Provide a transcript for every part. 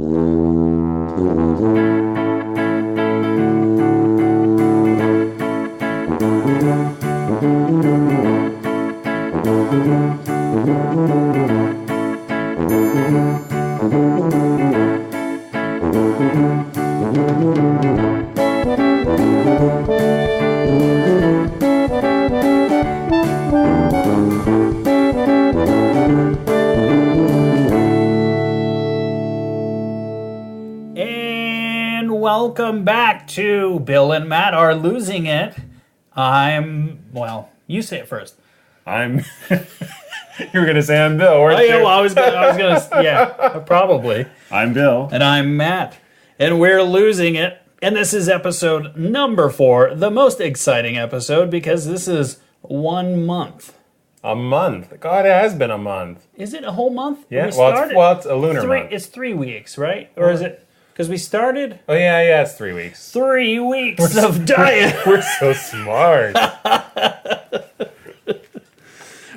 And welcome back to Bill and Matt Are Losing It. You say it first. You were going to say I'm Bill, weren't you? Yeah, well, I was gonna, yeah, probably. I'm Bill. And I'm Matt. And we're losing it. And this is episode number 4, the most exciting episode, because this is 1 month. A month. God, it has been a month. Is it a whole month? Yeah, it's a lunar month. It's 3 weeks, right? Or is it? Because we started... Oh, yeah, it's 3 weeks. 3 weeks of diet. We're so smart.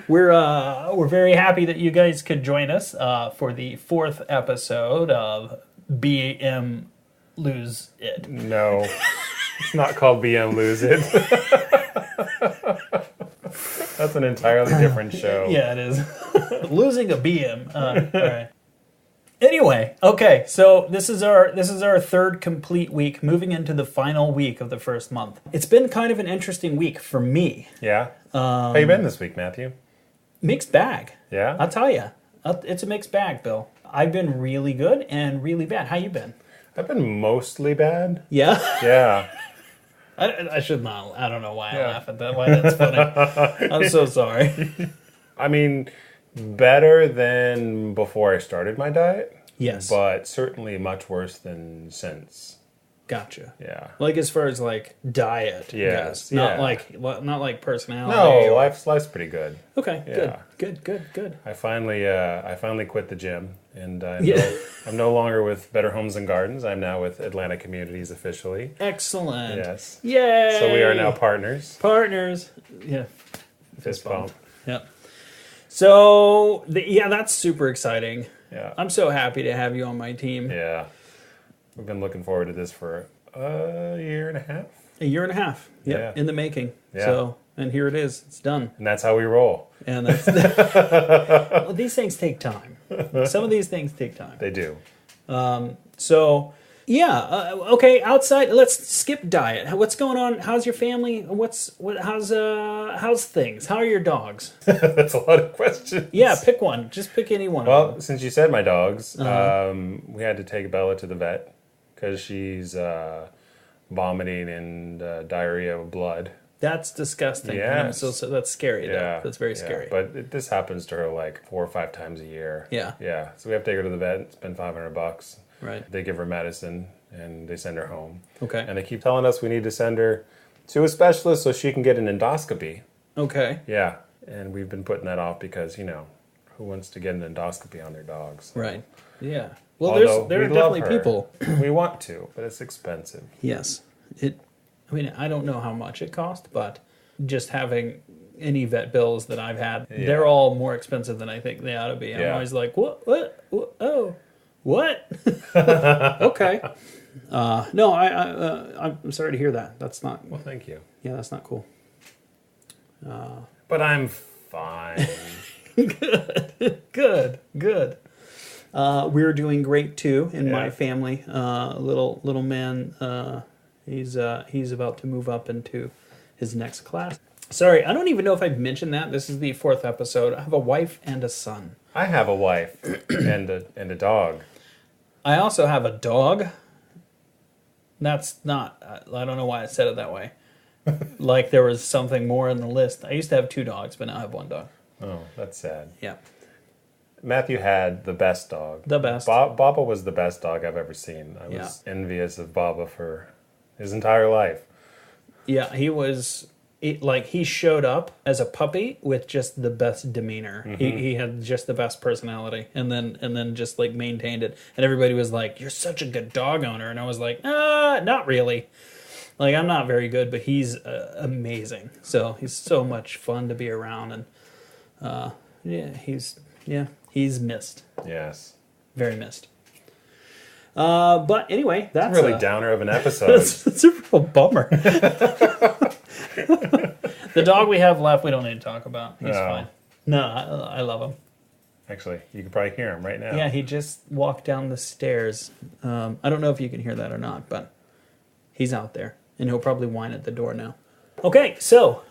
We're very happy that you guys could join us for the 4th episode of BM Lose It. No, it's not called BM Lose It. That's an entirely different show. Yeah, it is. Losing a BM. All right. Anyway, okay, so this is our third complete week, moving into the final week of the first month. It's been kind of an interesting week for me. Yeah? How you been this week, Matthew? Mixed bag. Yeah? I'll tell you. It's a mixed bag, Bill. I've been really good and really bad. How you been? I've been mostly bad. Yeah? Yeah. I should not. I don't know why I laugh at that. Why that's funny. I'm so sorry. I mean, better than before I started my diet. Yes. But certainly much worse than since. Gotcha. Yeah. Like as far as like diet yes, goes. Not like personality. No, life's pretty good. Okay. Yeah. Good. I finally quit the gym, and I'm no longer with Better Homes and Gardens. I'm now with Atlanta Communities officially. Excellent. Yes. Yay. So we are now partners. Yeah. Fist bump. Yep. So that's super exciting. Yeah. I'm so happy to have you on my team. Yeah. We've been looking forward to this for a year and a half. A year and a half. Yep, Yeah. in the making. Yeah. So, and here it is. It's done. And that's how we roll. And that's well, these things take time. Some of these things take time. They do. Okay, outside, let's skip diet. What's going on? How's your family? How's things? How are your dogs? That's a lot of questions. Yeah, pick one. Just pick any one. Well, since you said my dogs, we had to take Bella to the vet because she's vomiting and diarrhea of blood. That's disgusting. Yes. So that's scary. Yeah. That's very scary. But this happens to her like 4 or 5 times a year. Yeah. Yeah. So we have to take her to the vet, spend $500. Right. They give her medicine and they send her home. Okay. And they keep telling us we need to send her to a specialist so she can get an endoscopy. Okay. Yeah. And we've been putting that off because, who wants to get an endoscopy on their dogs? Right. Yeah. Well, Although there are we love definitely her. people. We want to, but it's expensive. Yes. I don't know how much it cost, but just having any vet bills that I've had, they're all more expensive than I think they ought to be. I'm always like, what? Oh, what? Okay. No, I'm sorry to hear that. That's not... Well, thank you. Yeah, that's not cool. But I'm fine. Good. We're doing great too in my family. Little man, he's about to move up into his next class. Sorry, I don't even know if I've mentioned that. This is the 4th episode. I have a wife and a son. I have a wife and a dog. I also have a dog. That's not... I don't know why I said it that way. Like there was something more in the list. I used to have 2 dogs, but now I have 1 dog. Oh, that's sad. Yeah. Matthew had the best dog. The best. Baba was the best dog I've ever seen. I was envious of Baba for his entire life. Yeah, he was... he showed up as a puppy with just the best demeanor. Mm-hmm. He had just the best personality, and then just like maintained it. And everybody was like, "You're such a good dog owner," and I was like, not really. Like I'm not very good, but he's amazing. So he's so much fun to be around, and he's missed. Yes, very missed. But anyway, that's It's a really downer of an episode. it's a real bummer. The dog we have left, we don't need to talk about. He's fine. No, I love him. Actually, you can probably hear him right now. Yeah, he just walked down the stairs. I don't know if you can hear that or not, but he's out there, and he'll probably whine at the door now. Okay, so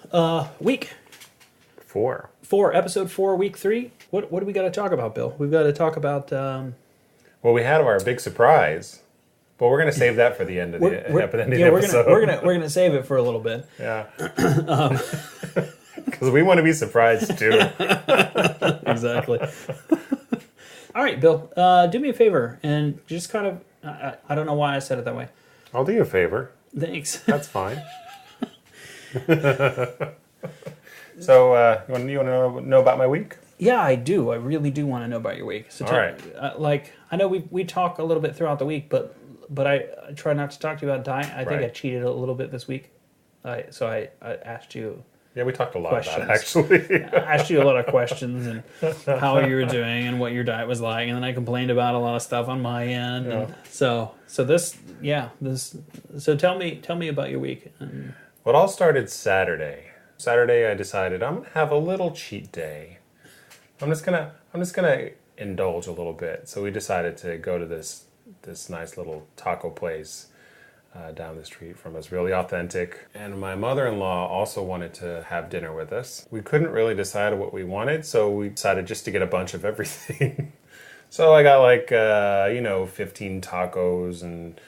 week 4, episode 4, week 3. What do we got to talk about, Bill? We've got to talk about. Well, we had our big surprise, but we're going to save that for the end of the episode. We're gonna save it for a little bit. Yeah. Because we want to be surprised too. Exactly. All right, Bill. Do me a favor and just kind of. I don't know why I said it that way. I'll do you a favor. Thanks. That's fine. So, you want to know about my week? Yeah, I do. I really do want to know about your week. So, all right. I know we talk a little bit throughout the week, but I try not to talk to you about diet. I think I cheated a little bit this week. So I asked you. Yeah, we talked a lot questions. about it, actually. I asked you a lot of questions and how you were doing and what your diet was like, and then I complained about a lot of stuff on my end. Yeah. And so tell me about your week. Well, it all started Saturday. Saturday, I decided I'm gonna have a little cheat day. I'm just gonna indulge a little bit. So we decided to go to this nice little taco place down the street from us, really authentic. And my mother-in-law also wanted to have dinner with us. We couldn't really decide what we wanted, so we decided just to get a bunch of everything. So I got 15 tacos and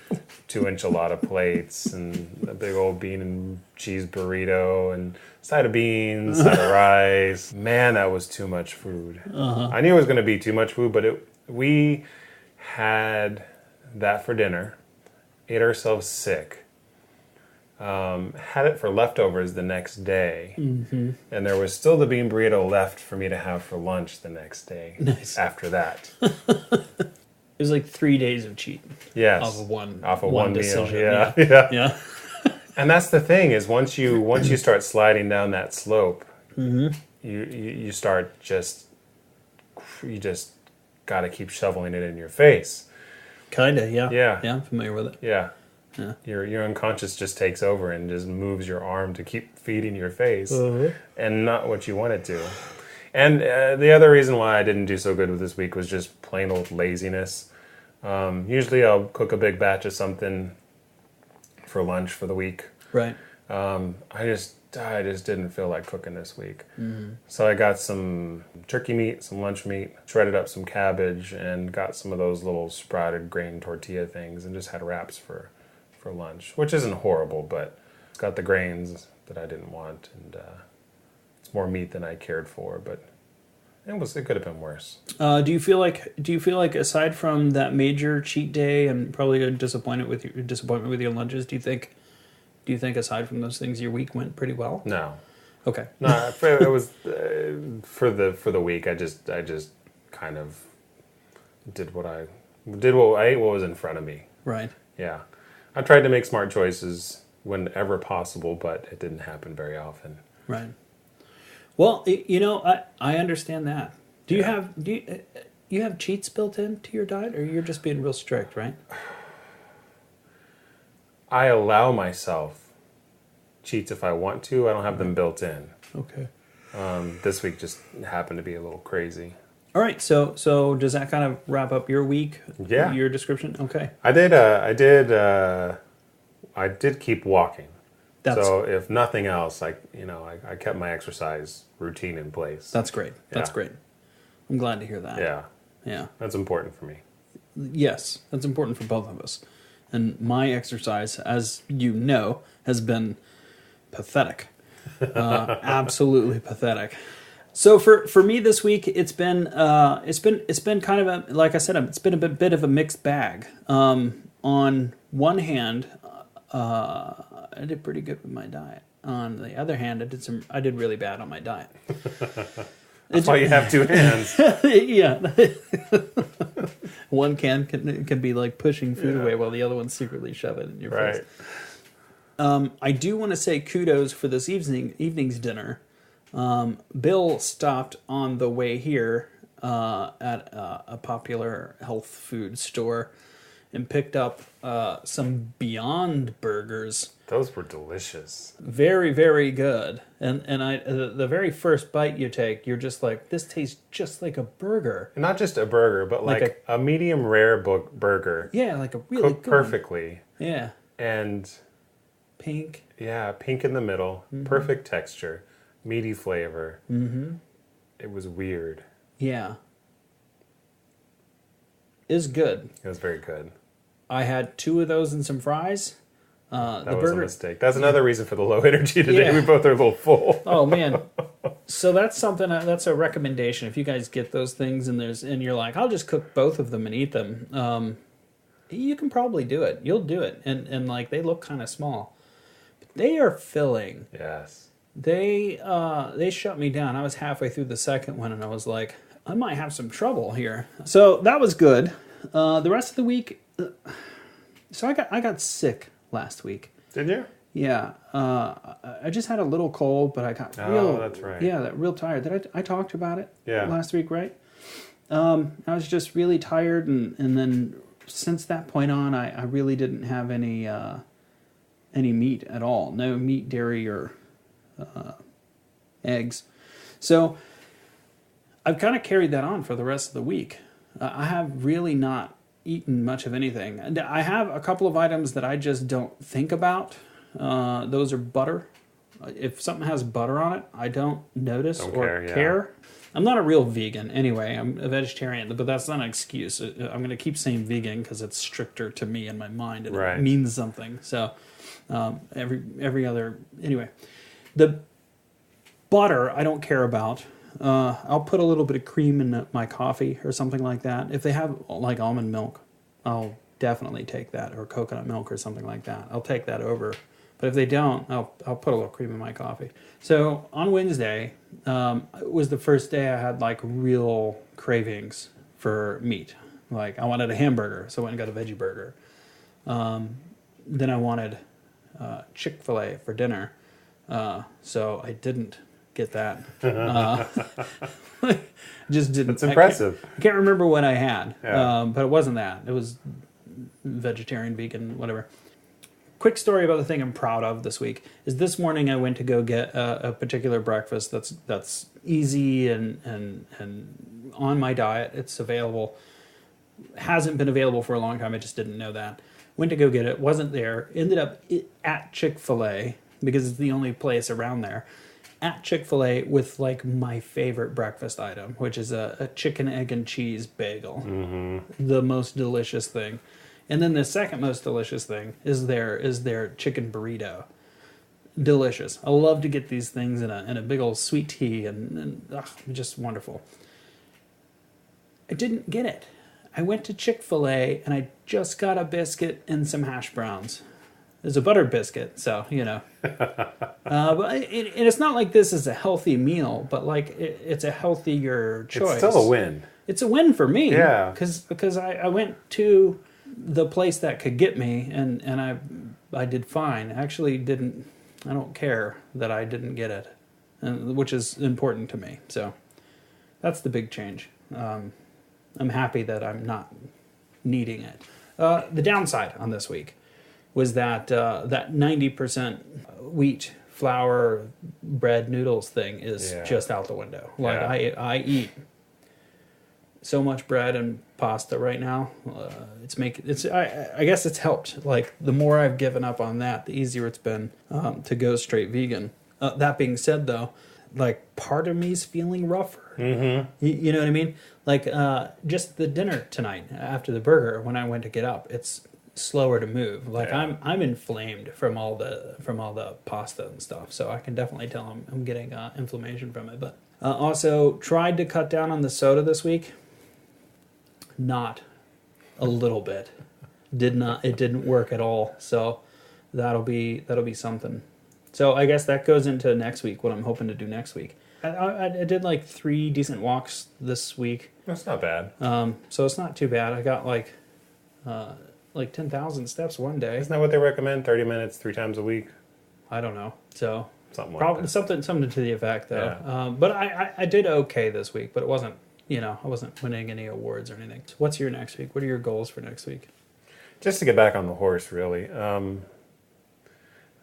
2 enchilada plates and a big old bean and cheese burrito and side of beans, side of rice. Man, that was too much food. Uh-huh. I knew it was going to be too much food, but we had that for dinner. Ate ourselves sick. Had it for leftovers the next day. Mm-hmm. And there was still the bean burrito left for me to have for lunch the next day. Nice. After that. It was like 3 days of cheating. Yes. Off of one decision. Meal. Yeah. And that's the thing is once you start sliding down that slope, mm-hmm. you start you just got to keep shoveling it in your face. Kinda, yeah. Yeah. Yeah, I'm familiar with it. Yeah. Your unconscious just takes over and just moves your arm to keep feeding your face and not what you want it to. And the other reason why I didn't do so good with this week was just plain old laziness. Usually I'll cook a big batch of something for lunch for the week. Right. I just didn't feel like cooking this week. Mm-hmm. So I got some turkey meat, some lunch meat, shredded up some cabbage, and got some of those little sprouted grain tortilla things and just had wraps for lunch, which isn't horrible, but it's got the grains that I didn't want, and it's more meat than I cared for, but it could have been worse. Do you feel like aside from that major cheat day and probably a disappointment with your lunches, do you think aside from those things your week went pretty well? No. Okay. No, it was for the week. I just kind of did what I ate what was in front of me. Right. Yeah. I tried to make smart choices whenever possible, but it didn't happen very often. Right. Well, I understand that. Do you have cheats built into your diet, or you're just being real strict, right? I allow myself cheats if I want to. I don't have them built in. Okay. This week just happened to be a little crazy. All right. So does that kind of wrap up your week? Yeah. Your description? Okay. I did keep walking. So if nothing else, I kept my exercise routine in place. That's great. That's great. I'm glad to hear that. Yeah. Yeah. That's important for me. Yes, that's important for both of us. And my exercise, as you know, has been pathetic. Absolutely pathetic. So for me this week, it's been kind of like I said, it's been a bit of a mixed bag. On one hand, I did pretty good with my diet. On the other hand, I did really bad on my diet. That's why you have 2 hands. Yeah. One can be like pushing food away while the other one's secretly shoving it in your face. I do want to say kudos for this evening's dinner. Bill stopped on the way here at a popular health food store and picked up some Beyond Burgers. Those were delicious. Very, very good. And I the very first bite you take, you're just like, this tastes just like a burger. And not just a burger, but like a medium rare burger. Yeah, like a really cooked good perfectly. one. Yeah. And pink. Yeah, pink in the middle. Mm-hmm. Perfect texture. Meaty flavor. Mm-hmm. It was weird. Yeah. It was good. It was very good. I had 2 of those and some fries. That was a mistake. That's another reason for the low energy today. Yeah. We both are a little full. Oh man! So that's something. That's a recommendation. If you guys get those things and you're like, I'll just cook both of them and eat them. You can probably do it. You'll do it, and like they look kind of small, but they are filling. Yes. They shut me down. I was halfway through the second one, and I was like, I might have some trouble here. So that was good. The rest of the week, so I got sick last week. Did you? Yeah. I just had a little cold, but I got that's right. Yeah, real tired. I talked about it last week, right? I was just really tired, and then since that point on, I really didn't have any meat at all. No meat, dairy, or eggs. So I've kind of carried that on for the rest of the week. I have really not eaten much of anything. I have a couple of items that I just don't think about. Those are butter. If something has butter on it, I don't notice or care. I'm not a real vegan anyway. I'm a vegetarian, but that's not an excuse. I'm going to keep saying vegan because it's stricter to me in my mind and it means something. So every other... Anyway, the butter I don't care about. I'll put a little bit of cream in my coffee or something like that. If they have like almond milk, I'll definitely take that, or coconut milk or something like that. I'll take that over. But if they don't, I'll put a little cream in my coffee. So on Wednesday, it was the first day I had like real cravings for meat. Like I wanted a hamburger, so I went and got a veggie burger. Then I wanted Chick-fil-A for dinner, so I didn't get that. Just didn't. That's impressive. I can't remember what I had, but it wasn't that. It was vegetarian, vegan, whatever. Quick story about the thing I'm proud of this week is this morning I went to go get a particular breakfast that's easy and on my diet. It's available. Hasn't been available for a long time. I just didn't know that. Went to go get it. Wasn't there. Ended up at Chick-fil-A because it's the only place around there. At Chick-fil-A with like my favorite breakfast item, which is a chicken, egg, and cheese bagel. Mm-hmm. The most delicious thing. And then the second most delicious thing is their chicken burrito. Delicious. I love to get these things in a big old sweet tea and just wonderful. I didn't get it. I went to Chick-fil-A and I just got a biscuit and some hash browns. It's a buttered biscuit, so, you know. But it's not like this is a healthy meal, but like it's a healthier choice. It's still a win. It's a win for me. Yeah. Because I went to the place that could get me, and I did fine. Actually I don't care that I didn't get it, which is important to me. So that's the big change. I'm happy that I'm not needing it. The downside on this week was that that 90% wheat, flour, bread, noodles thing is just out the window. Like I eat so much bread and pasta right now. I guess it's helped. Like the more I've given up on that, the easier it's been to go straight vegan. That being said, though, like part of me's feeling rougher. Mm-hmm. You know what I mean? Like just the dinner tonight after the burger, when I went to get up, it's slower to move. Like I'm inflamed from all the pasta and stuff. So I can definitely tell I'm getting inflammation from it. But also tried to cut down on the soda this week. Not a little bit. It didn't work at all. So that'll be something. So I guess that goes into next week, what I'm hoping to do next week. I did like 3 decent walks this week. That's not bad. So it's not too bad. I got like 10,000 steps one day. Isn't that what they recommend? 30 minutes 3 times a week? I don't know. So something like that. Something to the effect though. Yeah. But I did okay this week, but it wasn't, I wasn't winning any awards or anything. So what's your next week? What are your goals for next week? Just to get back on the horse, really.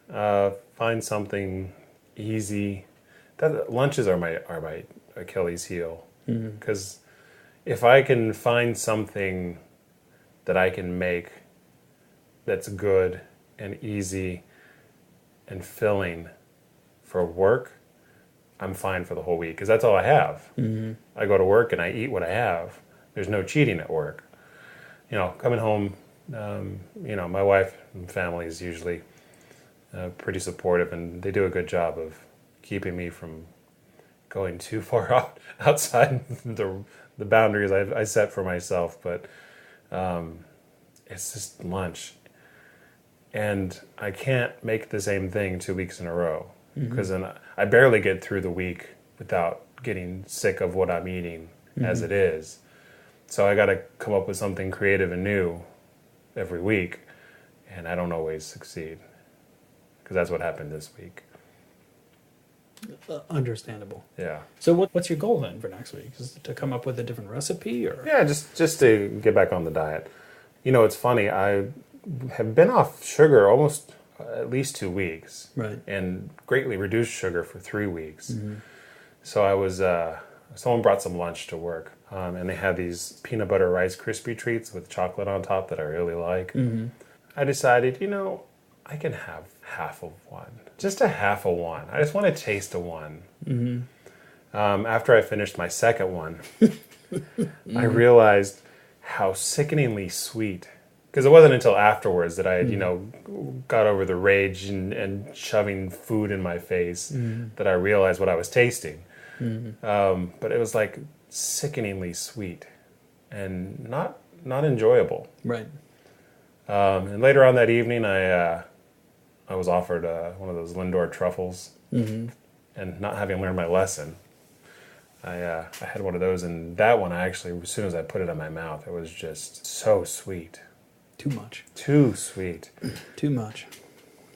Find something easy. Lunches are my Achilles heel. Because if I can find something that I can make that's good and easy and filling for work, I'm fine for the whole week because that's all I have. I go to work and I eat what I have. There's no cheating at work. Coming home, my wife and family is usually pretty supportive, and they do a good job of keeping me from going too far outside the boundaries I set for myself. But it's just lunch. And I can't make the same thing 2 weeks in a row because then I barely get through the week without getting sick of what I'm eating as it is. So I got to come up with something creative and new every week, and I don't always succeed because that's what happened this week. Understandable. Yeah. So what's your goal then for next week? Is it to come up with a different recipe, or? Yeah, just to get back on the diet. It's funny. I have been off sugar almost at least 2 weeks, right, and greatly reduced sugar for 3 weeks. So I was. Someone brought some lunch to work, and they had these peanut butter Rice Krispie treats with chocolate on top that I really like. I decided, I can have half of one, just a half of one. I just want to taste of one. After I finished my second one, I realized how sickeningly sweet. Because it wasn't until afterwards that I had, got over the rage and shoving food in my face that I realized what I was tasting. But it was like sickeningly sweet and not enjoyable. Right. And later on that evening, I was offered one of those Lindor truffles, and not having learned my lesson, I had one of those, and that one I actually, as soon as I put it in my mouth, it was just so sweet. Too much. Too sweet. Too much.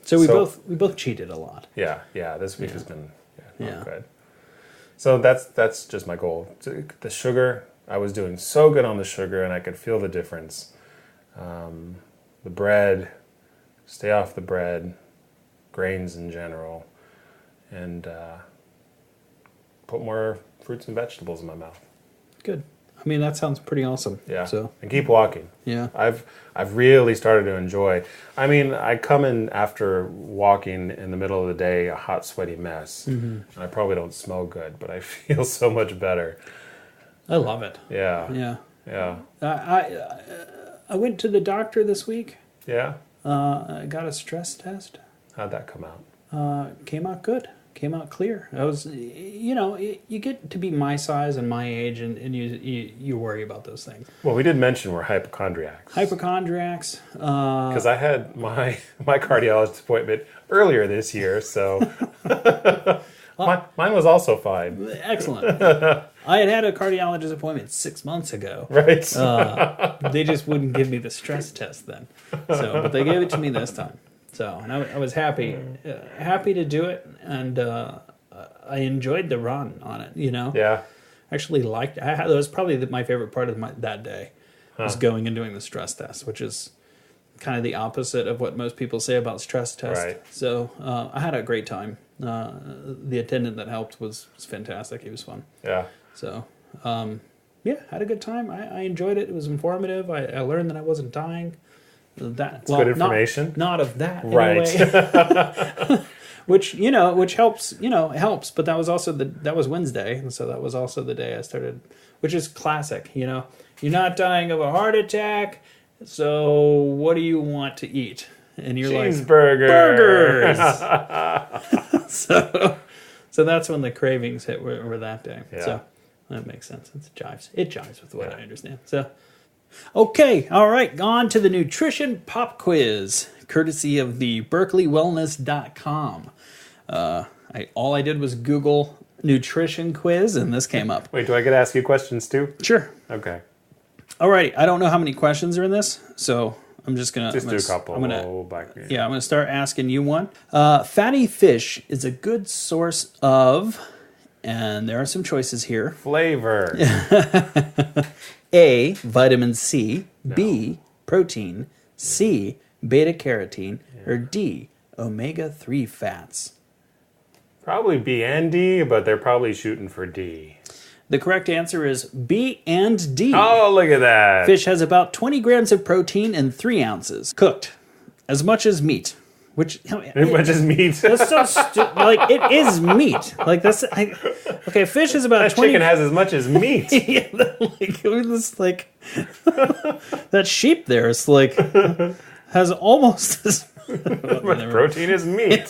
So we both cheated a lot. Yeah. This week has been not good. So that's just my goal. The sugar, I was doing so good on the sugar, and I could feel the difference. The bread, stay off the bread, grains in general, and put more fruits and vegetables in my mouth. Good. I mean, that sounds pretty awesome. Yeah. So and keep walking. Yeah. I've really started to enjoy. I mean, I come in after walking in the middle of the day, a hot, sweaty mess, and I probably don't smell good, but I feel so much better. I love it. Yeah. Yeah. I went to the doctor this week. Yeah. I got a stress test. How'd that come out? Came out good. Came out clear. I was, you get to be my size and my age, and you worry about those things. Well, we did mention we're hypochondriacs. Hypochondriacs. Because I had my cardiologist appointment earlier this year, so mine was also fine. Excellent. I had a cardiologist appointment 6 months ago. Right. They just wouldn't give me the stress test then. But they gave it to me this time. So, and I was happy to do it, and I enjoyed the run on it. Yeah. Actually liked. That was probably my favorite part of that day, was going and doing the stress test, which is kind of the opposite of what most people say about stress tests. Right. So I had a great time. The attendant that helped was fantastic. He was fun. Yeah. So had a good time. I enjoyed it. It was informative. I learned that I wasn't dying. That's good information. Not of that, right? Anyway. which helps. Helps. But that was Wednesday, and so that was also the day I started, which is classic. You're not dying of a heart attack, so what do you want to eat? And you're cheeseburgers. Burgers. so that's when the cravings hit were that day. Yeah. So that makes sense. It jives with what I understand. So. Okay, all right, on to the nutrition pop quiz, courtesy of the berkeleywellness.com. All I did was Google nutrition quiz, and this came up. Wait, do I get to ask you questions too? Sure. Okay. All right, I don't know how many questions are in this, so I'm just going to... do a couple. I'm going to start asking you one. Fatty fish is a good source of, and there are some choices here. Flavor. A, vitamin C, B, protein, C, beta carotene, or D, omega-3 fats? Probably B and D, but they're probably shooting for D. The correct answer is B and D. Oh, look at that. Fish has about 20 grams of protein and 3 ounces. Cooked. As much as meat. Which, As much as meat. that's so stupid. Like, it is meat. Like, that's... okay, fish is about That 20... chicken has as much as meat. yeah, it's like... that sheep there is like... has almost as much protein as meat.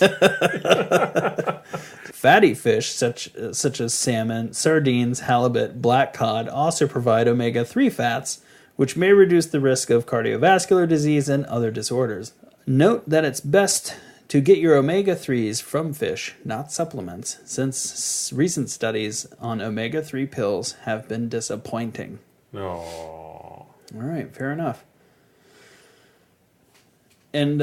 Fatty fish, such as salmon, sardines, halibut, black cod, also provide omega-3 fats, which may reduce the risk of cardiovascular disease and other disorders. Note that it's best to get your omega-3s from fish, not supplements, since recent studies on omega-3 pills have been disappointing. No. All right, fair enough. And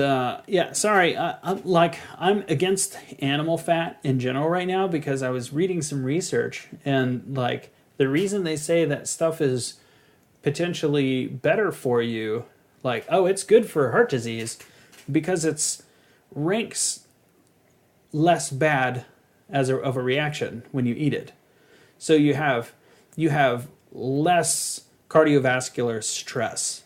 sorry, I'm against animal fat in general right now because I was reading some research and like the reason they say that stuff is potentially better for you, like, oh, it's good for heart disease, because it's ranks less bad of a reaction when you eat it. So you have less cardiovascular stress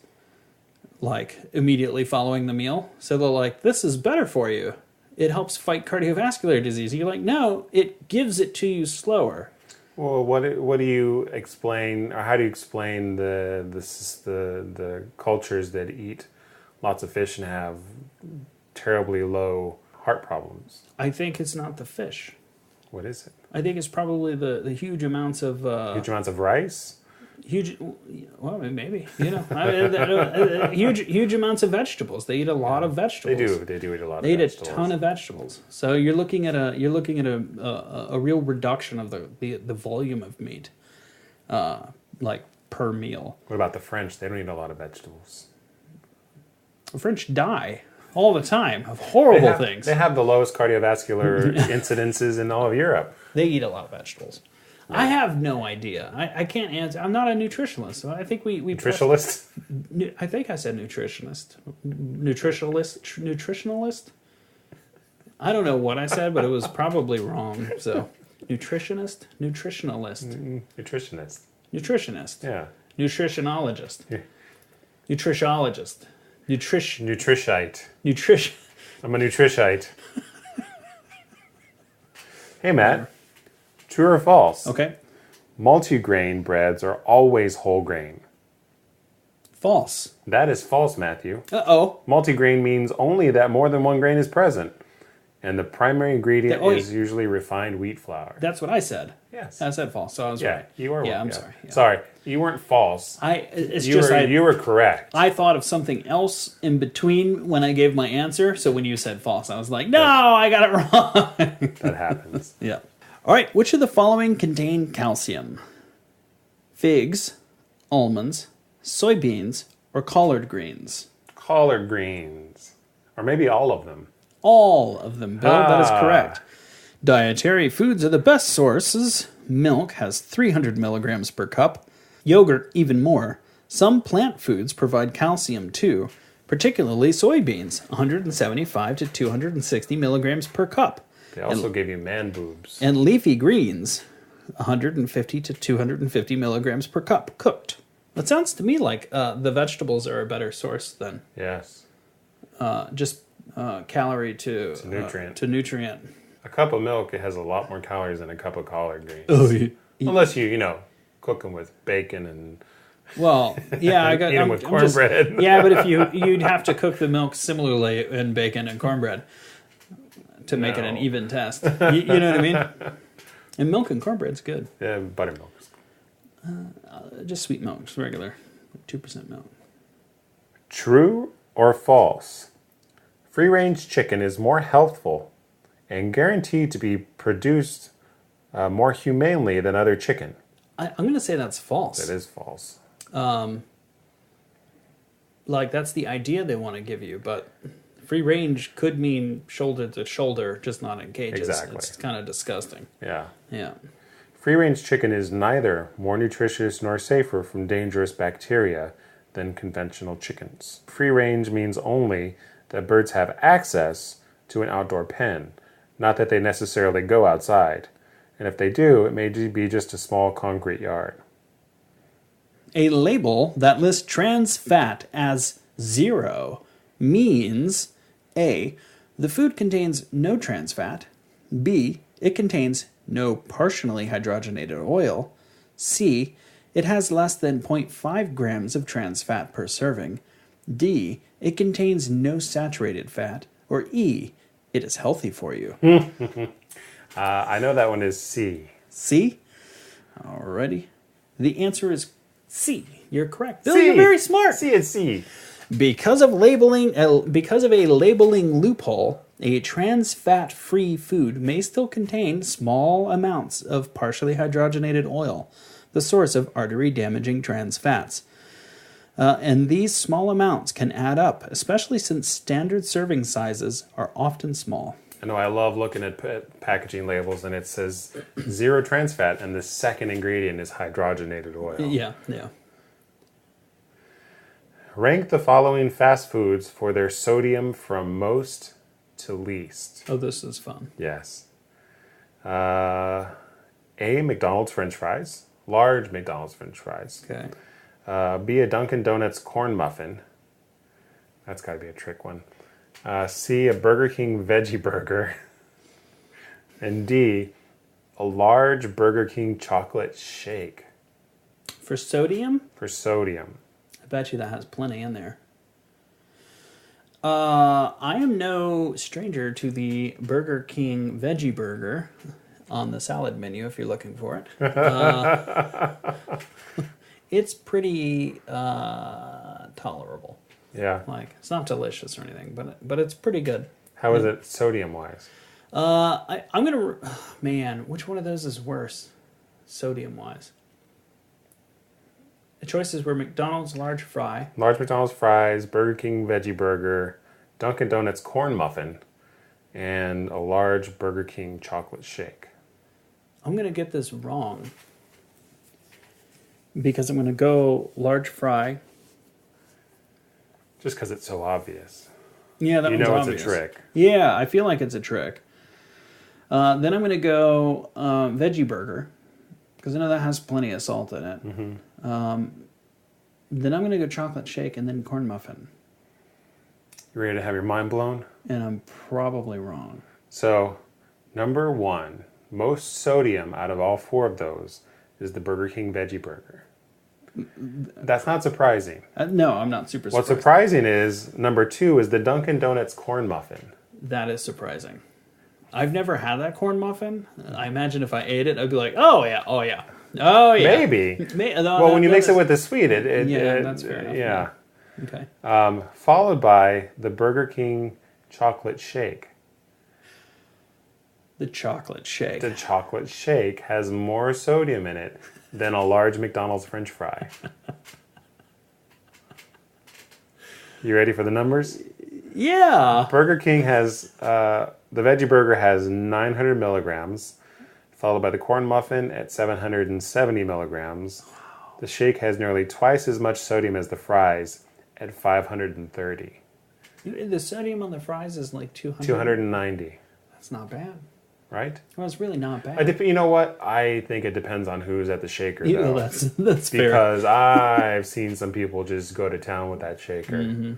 like immediately following the meal. So they're like, this is better for you. It helps fight cardiovascular disease. And you're like, no, it gives it to you slower. Well, what do you explain, or how do you explain the cultures that eat lots of fish and have terribly low heart problems? I think it's not the fish. What is it? I think it's probably the huge amounts of huge amounts of rice. Well, maybe, huge amounts of vegetables. They eat a lot of vegetables. They do eat a lot. They of eat vegetables. a ton of vegetables. So you're looking at a real reduction of the volume of meat, like per meal. What about the French? They don't eat a lot of vegetables. The French die all the time of horrible things. They have the lowest cardiovascular incidences in all of Europe. They eat a lot of vegetables. Yeah. I have no idea. I can't answer. I'm not a nutritionalist. So I think we nutritionalist. I think I said nutritionist. Nutritionalist. I don't know what I said, but it was probably wrong. So, nutritionist. Nutritionist. Yeah. Nutritionologist. Yeah. Nutritionologist. Nutrishite. Nutrition. I'm a nutrishite. Hey, Matt. True or false? Okay. Multigrain breads are always whole grain. False. That is false, Matthew. Uh-oh. Multigrain means only that more than one grain is present. And the primary ingredient is usually refined wheat flour. That's what I said. Yes. I said false, so I was right. You were. Yeah, I'm sorry. Yeah. Sorry, you weren't false. You were correct. I thought of something else in between when I gave my answer. So when you said false, I was like, no, I got it wrong. That happens. Yeah. All right. Which of the following contain calcium? Figs, almonds, soybeans, or collard greens? Collard greens, or maybe all of them. All of them, Bill. That is correct. Dietary foods are the best sources. Milk has 300 milligrams per cup. Yogurt, even more. Some plant foods provide calcium, too, particularly soybeans, 175 to 260 milligrams per cup. They also give you man boobs. And leafy greens, 150 to 250 milligrams per cup, cooked. It sounds to me like the vegetables are a better source than calorie to nutrient. A cup of milk, it has a lot more calories than a cup of collard greens. Oh, yeah. Unless you cook them with bacon and... Well, yeah, eat them with cornbread. Yeah, but if you'd have to cook the milk similarly in bacon and cornbread to make it an even test. You know what I mean? And milk and cornbread's good. Yeah, buttermilk. Just sweet milk, just regular, 2% milk. True or false? Free-range chicken is more healthful and guaranteed to be produced more humanely than other chicken. I'm going to say that's false. That is false. That's the idea they want to give you, but free range could mean shoulder to shoulder, just not in cages. Exactly. It's kind of disgusting. Yeah. Yeah. Free-range chicken is neither more nutritious nor safer from dangerous bacteria than conventional chickens. Free range means only that birds have access to an outdoor pen, not that they necessarily go outside. And if they do, it may be just a small concrete yard. A label that lists trans fat as 0 means A, the food contains no trans fat, B, it contains no partially hydrogenated oil, C, it has less than 0.5 grams of trans fat per serving, D, it contains no saturated fat, or E, it is healthy for you. I know that one is C. C? Alrighty. The answer is C. You're correct. Bill, C. you're very smart. C and C. Because of a labeling loophole, a trans fat-free food may still contain small amounts of partially hydrogenated oil, the source of artery-damaging trans fats. And these small amounts can add up, especially since standard serving sizes are often small. I know, I love looking at packaging labels and it says 0 trans fat and the second ingredient is hydrogenated oil. Yeah. Rank the following fast foods for their sodium from most to least. Oh, this is fun. Yes. A, McDonald's French fries. Large McDonald's French fries. Okay. B, a Dunkin' Donuts corn muffin. That's got to be a trick one. C, a Burger King veggie burger. And D, a large Burger King chocolate shake. For sodium? For sodium. I bet you that has plenty in there. I am no stranger to the Burger King veggie burger on the salad menu if you're looking for it. It's pretty tolerable. Yeah. Like, it's not delicious or anything, but it's pretty good. How is it sodium-wise? I'm gonna... Man, which one of those is worse, sodium-wise? The choices were McDonald's large fry. Large McDonald's fries, Burger King veggie burger, Dunkin' Donuts corn muffin, and a large Burger King chocolate shake. I'm gonna get this wrong because I'm gonna go large fry. Just because it's so obvious. Yeah, that one's obvious. It's a trick. Yeah, I feel like it's a trick. Then I'm going to go veggie burger, because I know that has plenty of salt in it. Mm-hmm. Then I'm going to go chocolate shake and then corn muffin. You ready to have your mind blown? And I'm probably wrong. So, number 1, most sodium out of all 4 of those is the Burger King veggie burger. That's not surprising. No, I'm not super surprised. What's surprising is number 2 is the Dunkin' Donuts corn muffin. That is surprising. I've never had that corn muffin. I imagine if I ate it, I'd be like, oh yeah. Maybe. Well, when you mix it with the sweet, that's fair enough. Yeah. Okay. Followed by the Burger King chocolate shake. The chocolate shake. The chocolate shake has more sodium in it than a large McDonald's French fry. You ready for the numbers? Yeah. Burger King has, the veggie burger has 900 milligrams, followed by the corn muffin at 770 milligrams. Wow. The shake has nearly twice as much sodium as the fries at 530. The sodium on the fries is like 200? 290. That's not bad. Right? Well, it's really not bad. You know what? I think it depends on who's at the shaker, though. Yeah, that's fair. Because I've seen some people just go to town with that shaker. Mm-hmm.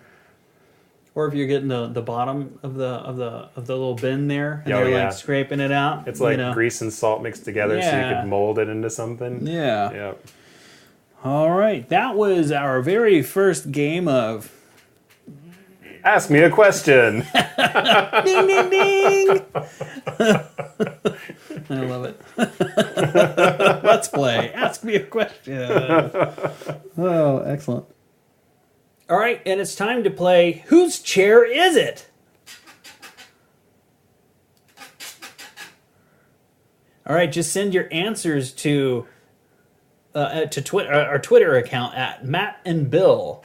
Or if you're getting the bottom of the little bin there, and they're like scraping it out. It's like grease and salt mixed together, so you could mold it into something. Yeah. Yep. All right, that was our very first game of Ask Me a Question. Ding ding ding. I love it. Let's play. Ask Me a Question. Oh, excellent. All right, and it's time to play Whose Chair Is It? All right, just send your answers to Twitter, our Twitter account at Matt and Bill.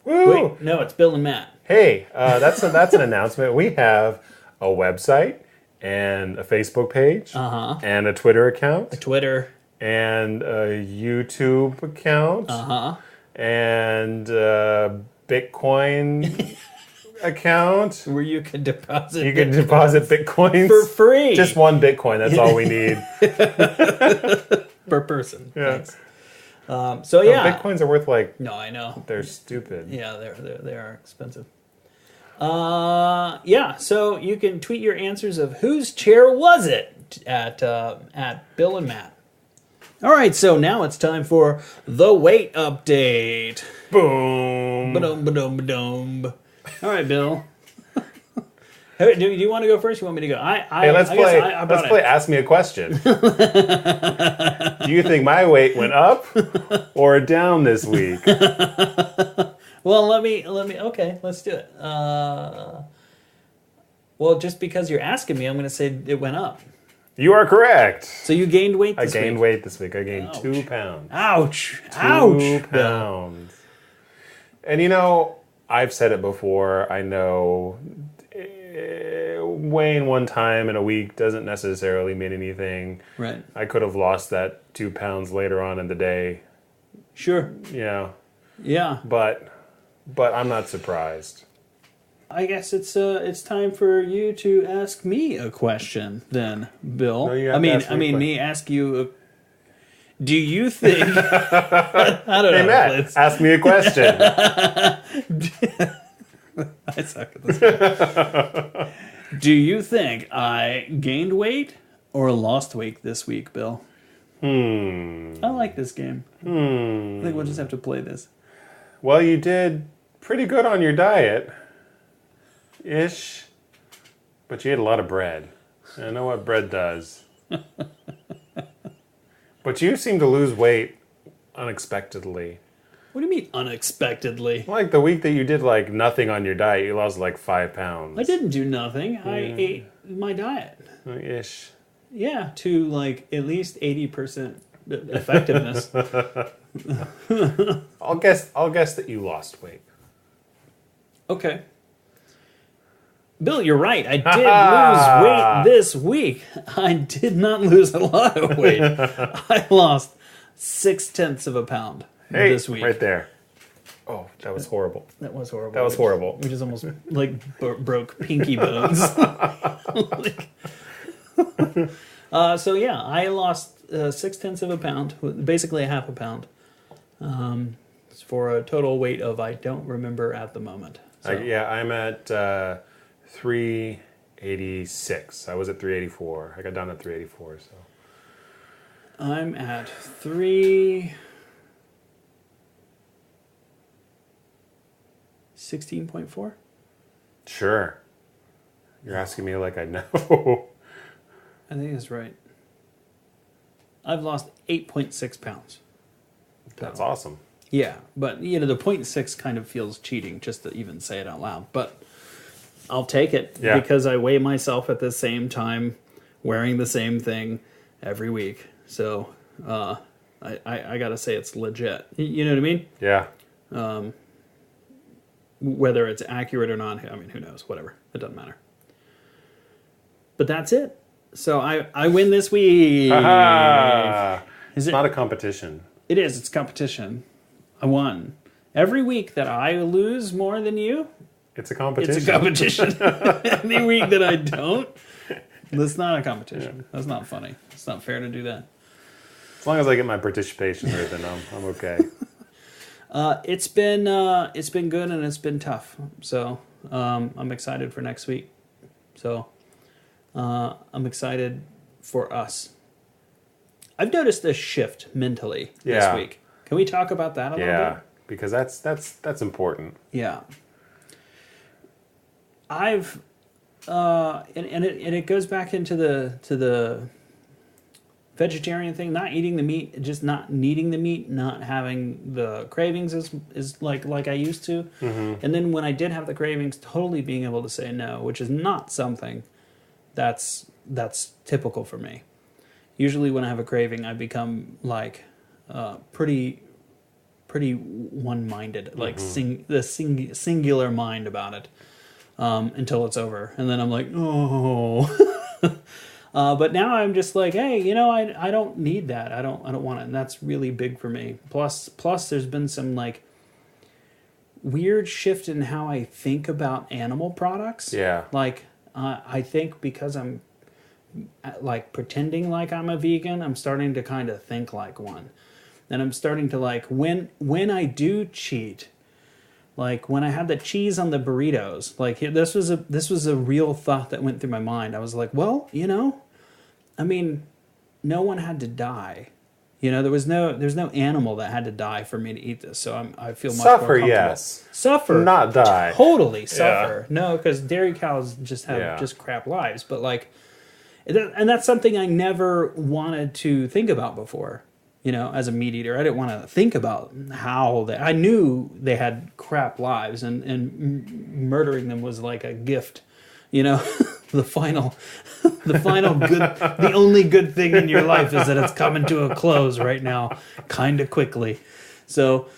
Woo! Wait, no, it's Bill and Matt. Hey, that's an announcement. We have a website and a Facebook page and a Twitter account. A Twitter. And a YouTube account. and Bitcoin account. Where you can deposit You can deposit Bitcoins. for free. Just one Bitcoin, that's all we need. Per person. Yeah. Thanks. So yeah. Bitcoins are worth like... No, I know. They're stupid. Yeah, they are expensive. Yeah, so you can tweet your answers of whose chair was it at Bill and Matt. All right, so now it's time for the weight update. Boom. Ba-dum, ba-dum, ba-dum. All right, Bill. Hey, do you want to go first? You want me to go? Hey, let's play. Let's play. Ask me a question. Do you think my weight went up or down this week? Well, let me. Okay, let's do it. Well, just because you're asking me, I'm going to say it went up. You are correct. So you gained weight this week? I gained weight this week. I gained Ouch. 2 pounds. Ouch. 2 Ouch. pounds. And you know, I've said it before. I know weighing one time in a week doesn't necessarily mean anything. Right. I could have lost that 2 pounds later on in the day. Sure. Yeah. Yeah. But I'm not surprised. I guess it's time for you to ask me a question then, Bill. No, you have to ask me a me ask you. Do you think? I don't know. Hey Matt, ask me a question. I suck at this game. Do you think I gained weight or lost weight this week, Bill? I like this game. I think we'll just have to play this. Well, you did pretty good on your diet. Ish. But you ate a lot of bread. I know what bread does. But you seem to lose weight unexpectedly. What do you mean unexpectedly? Like the week that you did like nothing on your diet, you lost like 5 pounds. I didn't do nothing. I ate my diet. Ish. Yeah, to like at least 80% effectiveness. I'll guess that you lost weight. Okay. Bill, you're right. I did lose weight this week. I did not lose a lot of weight. I lost 0.6 of a pound this week. Right there. Oh, that was horrible. That was horrible. That was horrible. Which is almost like broke pinky bones. So yeah, I lost 0.6 of a pound, basically a half a pound, for a total weight of I don't remember at the moment. So. I'm at 386. I was at 384. I got down at 384. So I'm at 316.4. Sure. You're asking me like I know. I think that's right. I've lost 8.6 pounds. That's awesome. Yeah, but the 0.6 kind of feels cheating just to even say it out loud. But I'll take it because I weigh myself at the same time, wearing the same thing every week. So I got to say it's legit. You know what I mean? Yeah. Whether it's accurate or not, I mean, who knows? Whatever. It doesn't matter. But that's it. So I win this week. It's not a competition. It is. It's competition. I won. Every week that I lose more than you, it's a competition. It's a competition. Any week that I don't, that's not a competition. That's not funny. It's not fair to do that. As long as I get my participation rate, then I'm okay. It's been good and it's been tough. So I'm excited for next week. So I'm excited for us. I've noticed a shift mentally this week. Can we talk about that a little bit? Yeah, because that's important. Yeah. I've and it goes back into the vegetarian thing, not eating the meat, just not needing the meat, not having the cravings is like I used to. Mm-hmm. And then when I did have the cravings, totally being able to say no, which is not something that's typical for me. Usually when I have a craving, I become like pretty one-minded, like singular mind about it until it's over. And then I'm like, oh. But now I'm just like, hey, I don't need that. I don't want it. And that's really big for me. Plus there's been some like weird shift in how I think about animal products. Yeah. Like, I think because I'm like pretending like I'm a vegan, I'm starting to kind of think like one. And I'm starting to like, when I do cheat, like when I had the cheese on the burritos, like this was a real thought that went through my mind. I was like, well, I mean, no one had to die. There's no animal that had to die for me to eat this. So I feel much more Suffer, comfortable. yes. Suffer, Not die. Totally suffer. No, because dairy cows just have just crap lives. But like, and that's something I never wanted to think about before. As a meat eater, I didn't want to think about how I knew they had crap lives, and murdering them was like a gift. The final good, the only good thing in your life is that it's coming to a close right now, kind of quickly. So,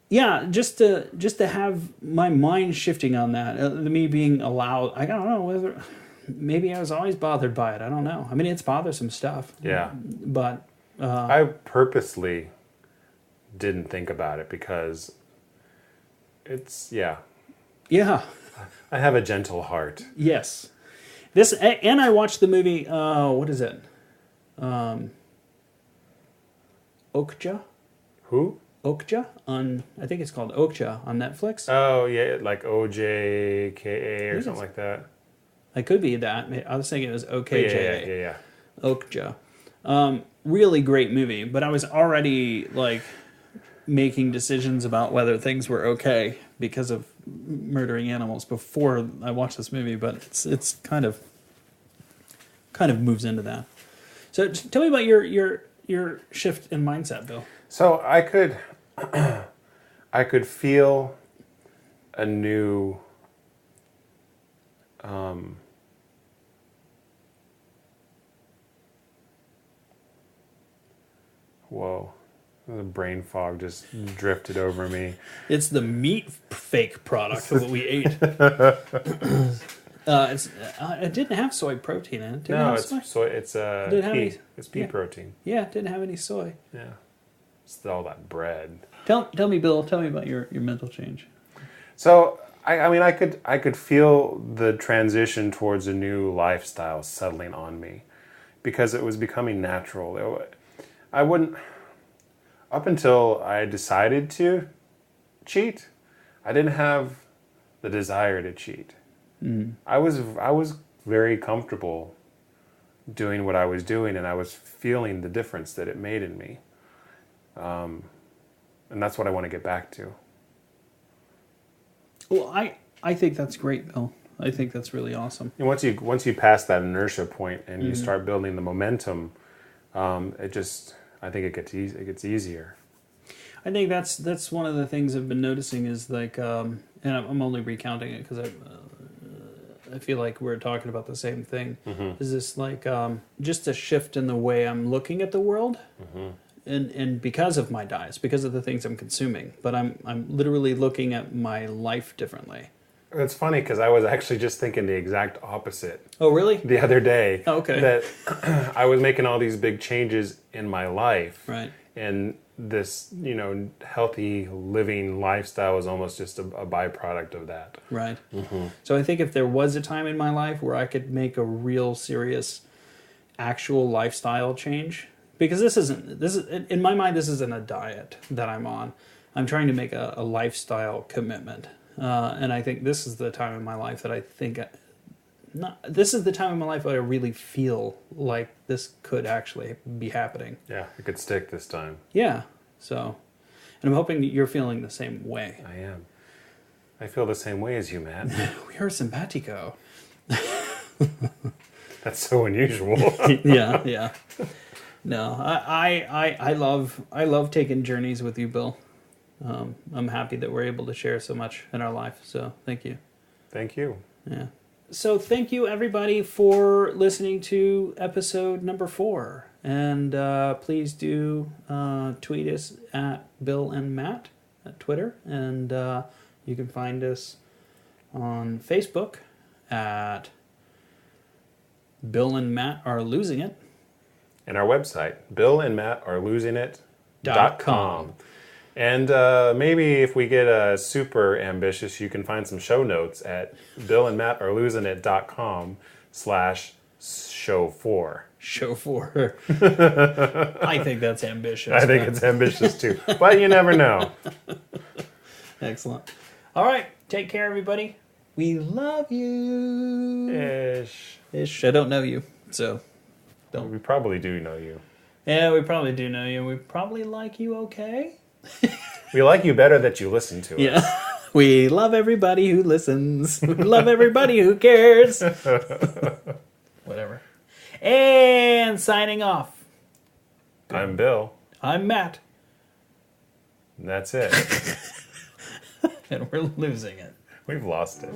yeah, just to have my mind shifting on that, me being allowed. I don't know whether maybe I was always bothered by it. I don't know. I mean, it's bothersome stuff. Yeah, but I purposely didn't think about it because it's yeah. I have a gentle heart. Yes. And I watched the movie, what is it? Okja? Who? Okja I think it's called Okja on Netflix. Oh, yeah, like OJKA or something like that. It could be that. I was thinking it was OKJA. Yeah. Okja. Really great movie, but I was already like making decisions about whether things were okay because of murdering animals before I watched this movie, but it's kind of moves into that. So tell me about your shift in mindset, Bill. So I could feel a new whoa. The brain fog just drifted over me. It's the meat fake product of what we ate. It didn't have soy protein in it. It's soy. It's pea. It's pea protein. Yeah, it didn't have any soy. Yeah, it's all that bread. Tell me, Bill. Tell me about your mental change. So I mean, I could feel the transition towards a new lifestyle settling on me because it was becoming natural. I wouldn't. Up until I decided to cheat, I didn't have the desire to cheat. Mm. I was very comfortable doing what I was doing, and I was feeling the difference that it made in me. And that's what I want to get back to. Well, I think that's great, Bill. I think that's really awesome. And once you pass that inertia point and you start building the momentum, I think it gets easier. I think that's one of the things I've been noticing is like, and I'm only recounting it because I feel like we're talking about the same thing. Mm-hmm. Is this like just a shift in the way I'm looking at the world, and because of my diets, because of the things I'm consuming, but I'm literally looking at my life differently. It's funny because I was actually just thinking the exact opposite. Oh, really? The other day. Oh, okay. That I was making all these big changes in my life. Right. And this, healthy living lifestyle was almost just a byproduct of that. Right. Mm-hmm. So I think if there was a time in my life where I could make a real serious actual lifestyle change, because this is in my mind, this isn't a diet that I'm on. I'm trying to make a lifestyle commitment. And I think this is the time in my life that I think... this is the time in my life where I really feel like this could actually be happening. Yeah, it could stick this time. Yeah, so... And I'm hoping that you're feeling the same way. I am. I feel the same way as you, Matt. We are simpatico. That's so unusual. Yeah. No, I love taking journeys with you, Bill. I'm happy that we're able to share so much in our life. So thank you. Thank you. Yeah. So thank you everybody for listening to episode number 4. And please do tweet us at Bill and Matt at Twitter. And you can find us on Facebook at Bill and Matt Are Losing It. And our website, BillAndMattAreLosingIt.com. And maybe if we get super ambitious, you can find some show notes at billandmattarelosingit.com/show4. Show 4. I think that's ambitious. I think it's ambitious too, but you never know. Excellent. All right. Take care, everybody. We love you. Ish. I don't know you, so don't. We probably do know you. Yeah, we probably do know you. We probably like you okay. We like you better that you listen to us. Yeah. We love everybody who listens. We love everybody who cares. Whatever. And signing off. I'm Bill. I'm Matt. And that's it. And we're losing it. We've lost it.